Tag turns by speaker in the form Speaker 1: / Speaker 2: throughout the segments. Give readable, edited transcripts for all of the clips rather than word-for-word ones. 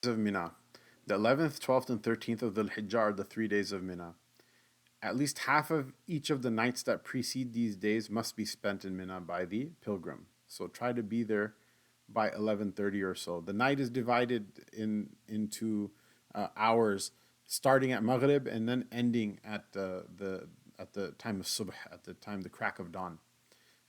Speaker 1: Of Mina. The 11th, 12th, and 13th of the Hijjah are the 3 days of Mina. At least half of each of the nights that precede these days must be spent in Mina by the pilgrim. So try to be there by 11:30 or so. The night is divided into hours, starting at Maghrib and then ending at the time of Subh, at the time the crack of dawn.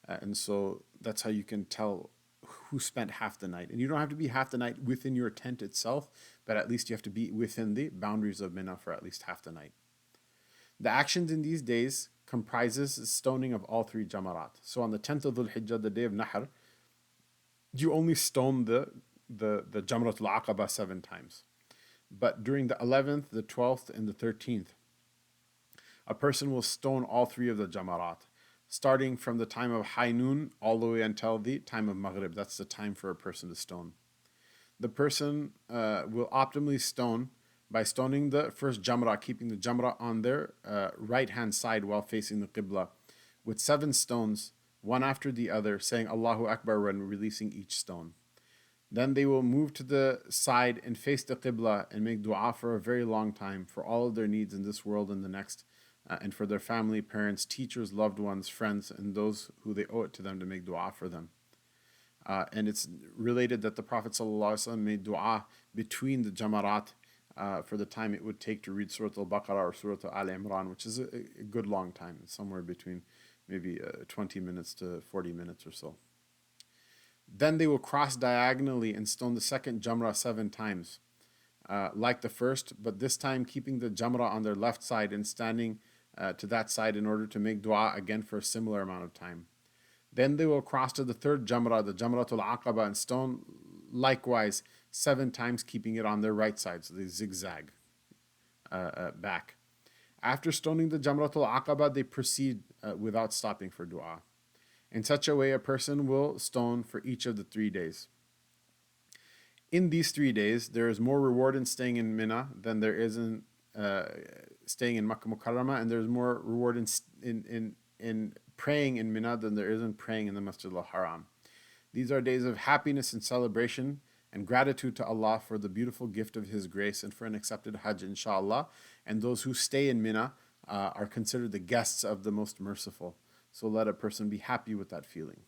Speaker 1: And so that's how you can tell who spent half the night. And you don't have to be half the night within your tent itself, but at least you have to be within the boundaries of Mina for at least half the night. The actions in these days comprises stoning of all three jamarat. So on the 10th of Dhul Hijjah, the day of Nahr, you only stone the Jamratul Aqaba 7 times. But during the 11th, the 12th, and the 13th, a person will stone all three of the Jamarat, starting from the time of high noon all the way until the time of Maghrib. That's the time for a person to stone. The person will optimally stone by stoning the first Jamra, keeping the Jamra on their right hand side while facing the Qibla, with 7 stones, one after the other, saying Allahu Akbar when releasing each stone. Then they will move to the side and face the Qibla and make dua for a very long time for all of their needs in this world and the next, and for their family, parents, teachers, loved ones, friends, and those who they owe it to them to make dua for them. And it's related that the Prophet ﷺ made dua between the Jamarat for the time it would take to read Surah Al-Baqarah or Surah Al-Imran, which is a good long time, somewhere between maybe 20 minutes to 40 minutes or so. Then they will cross diagonally and stone the second Jamra 7 times, like the first, but this time keeping the Jamra on their left side and standing to that side in order to make dua again for a similar amount of time. Then they will cross to the third Jamra, the Jamratul Aqaba, and stone likewise 7 times, keeping it on their right side, so they zigzag back. After stoning the Jamratul Aqaba, they proceed without stopping for dua. In such a way, a person will stone for each of the 3 days. In these 3 days, there is more reward in staying in Mina than there is in staying in Makkah Mukarramah, and there's more reward in praying in Mina than there is in praying in the Masjid al-Haram. These are days of happiness and celebration and gratitude to Allah for the beautiful gift of His grace and for an accepted Hajj, inshallah. And those who stay in Mina are considered the guests of the Most Merciful. So let a person be happy with that feeling.